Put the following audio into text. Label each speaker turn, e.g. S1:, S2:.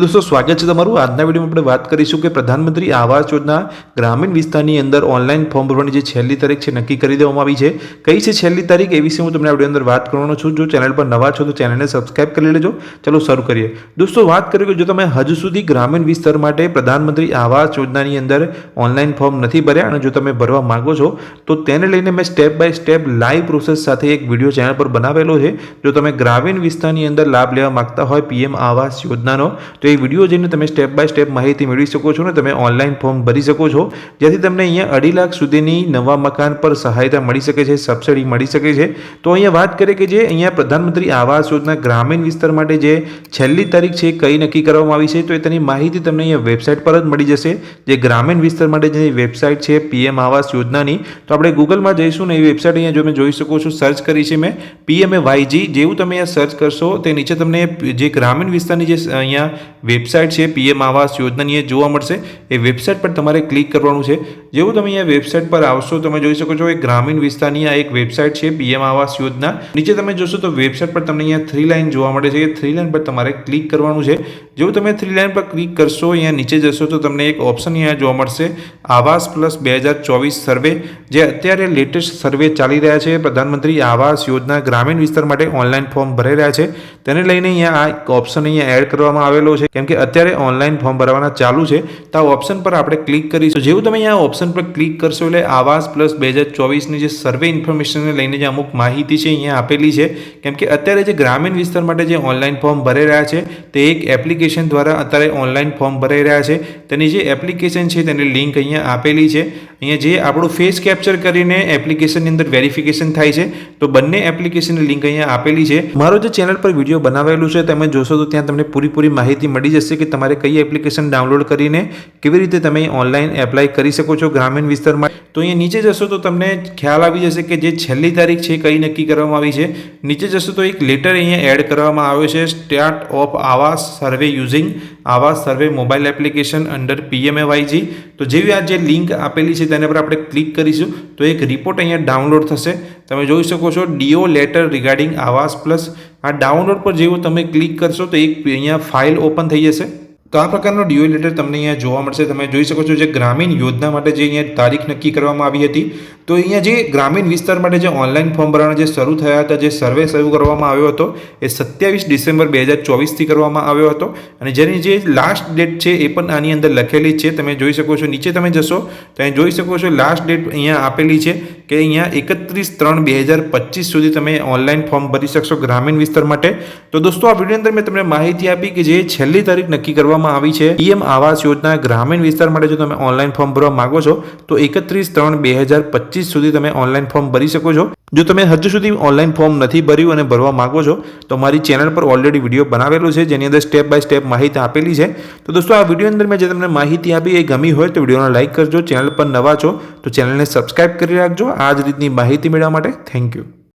S1: दोस्तों स्वागत है तमारू આજના વિડિયોમાં આપણે વાત કરીશું કે પ્રધાનમંત્રી આવાસ યોજના ગ્રામીણ વિસ્તારની અંદર ઓનલાઈન ફોર્મ ભરવાની જે છેલ્લી તારીખ છે નક્કી કરી દેવામાં આવી છે। કઈ છે છેલ્લી તારીખ એ વિશે હું તમને આ વિડિયો અંદર વાત કરવાનો છું। જો ચેનલ પર નવા છો તો ચેનલને સબસ્ક્રાઇબ કરી લેજો। ચલો શરૂ કરીએ। दोस्तों વાત કરીએ કે જો તમે હજુ સુધી ગ્રામીણ વિસ્તાર માટે પ્રધાનમંત્રી આવાસ યોજનાની અંદર ઓનલાઈન ફોર્મ નથી ભર્યા અને જો તમે ભરવા માંગો છો તો તેને લઈને મેં step by step live process સાથે એક વિડિયો ચેનલ પર બનાવેલો છે। જો તમે ગ્રામીણ વિસ્તારની અંદર લાભ લેવા માંગતા હોય પીએમ આવાસ યોજનાનો તો એ વિડિયો જોઈને તમે સ્ટેપ બાય સ્ટેપ માહિતી મેળવી શકો છો ને તમે ઓનલાઈન ફોર્મ ભરી શકો છો, જેથી તમને અહીંયા 2.5 લાખ સુધીની નવા મકાન પર સહાયતા મળી શકે છે, સબસિડી મળી શકે છે। તો અહીંયા વાત કરીએ કે જે અહીંયા પ્રધાનમંત્રી આવાસ યોજના ગ્રામીણ વિસ્તાર માટે જે છેલ્લી તારીખ છે કઈ નક્કી કરવામાં આવી છે તો એ તેની માહિતી તમને અહીંયા વેબસાઇટ પર જ મળી જશે। જે ગ્રામીણ વિસ્તાર માટે જે વેબસાઇટ છે પીએમ આવાસ યોજનાની, તો આપણે ગૂગલમાં જઈશું ને એ વેબસાઇટ અહીંયા જો તમે જોઈ શકો છો સર્ચ કરી છે મેં PMAYG। જેવું તમે અહીંયા સર્ચ કરશો તે નીચે તમને જે ગ્રામીણ વિસ્તારની જે અહીંયા વેબસાઇટ છે પીએમ આવાસ યોજનાની એ જોવા મળશે। એ વેબસાઇટ પર તમારે ક્લિક કરવાનું છે। જેવું તમે અહીંયા વેબસાઇટ પર આવશો તમે જોઈ શકો છો એ ગ્રામીણ વિસ્તારની આ એક વેબસાઇટ છે પીએમ આવાસ યોજના। નીચે તમે જોશો તો વેબસાઇટ પર તમને અહીંયા 3 લાઈન જોવા મળે છે। એ 3 લાઈન પર તમારે ક્લિક કરવાનું છે। જેવું તમે 3 લાઈન પર ક્લિક કરશો અહીંયા નીચે જશો તો તમને એક ઓપ્શન અહીંયા જોવા મળશે આવાસ પ્લસ 2024 સર્વે, જે અત્યારે લેટેસ્ટ સર્વે ચાલી રહ્યા છે। પ્રધાનમંત્રી આવાસ યોજના ગ્રામીણ વિસ્તાર માટે ઓનલાઈન ફોર્મ ભરાઈ રહ્યા છે, તેને લઈને અહીંયા આ એક ઓપ્શન અહીંયા એડ કરવામાં આવેલો છે કેમ કે અત્યારે ઓનલાઈન ફોર્મ ભરવાના ચાલુ છે। તો આ ઓપ્શન પર આપણે ક્લિક કરીશું। જેવું તમે અહીંયા ઓપ્શન પર ક્લિક કરશો એટલે આવાસ પ્લસ 2024ની જે સર્વે ઇન્ફોર્મેશનને લઈને જે અમુક માહિતી છે અહીંયા આપેલી છે, કેમ કે અત્યારે જે ગ્રામીણ વિસ્તાર માટે જે ઓનલાઈન ફોર્મ ભરાઈ રહ્યા છે તે એક એપ્લિકેશન દ્વારા અત્યારે ઓનલાઈન ફોર્મ ભરાઈ રહ્યા છે। તેની જે એપ્લિકેશન છે તેની લિંક અહીંયા આપેલી છે। અહીંયા જે આપણું ફેસ કેપ્ચર કરીને એપ્લિકેશનની અંદર વેરિફિકેશન થાય છે, તો બંને એપ્લિકેશનની લિંક અહીંયા આપેલી છે। મારો જે ચેનલ પર વિડીયો બનાવેલું છે તમે જોશો તો ત્યાં તમને પૂરી માહિતી મળી જશે કે તમારે કઈ એપ્લિકેશન ડાઉનલોડ કરીને કેવી રીતે તમે ઓનલાઈન એપ્લાય કરી શકો છો ગ્રામીણ વિસ્તારમાં। તો અહીંયા નીચે જશો તો તમને ખ્યાલ આવી જશે કે જે છેલ્લી તારીખ છે કઈ નક્કી કરવામાં આવી છે। નીચે જશો તો એક લેટર અહીંયા એડ કરવામાં આવ્યો છે સ્ટાર્ટ ઓફ આવાસ સર્વે યુઝિંગ આવાસ સર્વે મોબાઈલ એપ્લિકેશન અંડર PMAYG। તો જેવી આ જે લિંક આપેલી છે તેના પર આપણે ક્લિક કરીશું તો એક રિપોર્ટ અહીંયા ડાઉનલોડ થશે। તમે જોઈ શકો છો ડીઓ લેટર રિગાર્ડિંગ આવાસ પ્લસ। આ ડાઉનલોડ પર જેવું તમે ક્લિક કરશો તો એક અહીંયા ફાઇલ ઓપન થઈ જશે। તો આ પ્રકારનો ડીઓ લેટર તમને અહીંયા જોવા મળશે। તમે જોઈ શકો છો જે ગ્રામીણ યોજના માટે જે અહીંયા તારીખ નક્કી કરવામાં આવી હતી, તો અહીંયા જે ગ્રામીણ વિસ્તાર માટે જે ઓનલાઈન ફોર્મ ભરવાના જે શરૂ થયા હતા, જે સર્વે શરૂ કરવામાં આવ્યો હતો એ 27 ડિસેમ્બર 2024થી કરવામાં આવ્યો હતો અને જેની જે લાસ્ટ ડેટ છે એ પણ આની અંદર લખેલી છે। તમે જોઈ શકો છો નીચે તમે જશો તો અહીં જોઈ શકો છો લાસ્ટ ડેટ અહીંયા આપેલી છે કે અહીંયા 31/3/2025 સુધી તમે ઓનલાઈન ફોર્મ ભરી શકશો ગ્રામીણ વિસ્તાર માટે। તો દોસ્તો આ વિડીયો અંદર મેં તમને માહિતી આપી કે જે છેલ્લી તારીખ નક્કી કરવામાં આવી છે પીએમ આવાસ યોજના ગ્રામીણ વિસ્તાર માટે જો તમે ઓનલાઈન ફોર્મ ભરવા માંગો છો તો 31/3/2025 સુધી તમે ઓનલાઈન ફોર્મ ભરી શકો છો। જો તમે હજુ સુધી ઓનલાઈન ફોર્મ નથી ભર્યું અને ભરવા માંગો છો તો મારી ચેનલ પર ઓલરેડી વિડીયો બનાવેલો છે જેની અંદર સ્ટેપ બાય સ્ટેપ માહિતી આપેલી છે। તો દોસ્તો આ વિડીયો અંદર મેં જે તમને માહિતી આપી એ ગમી હોય તો વિડીયોને લાઈક કરજો। ચેનલ પર નવા છો તો ચેનલને સબસ્ક્રાઇબ કરી રાખજો આ જ રીતની માહિતી મેળવવા માટે। Thank you.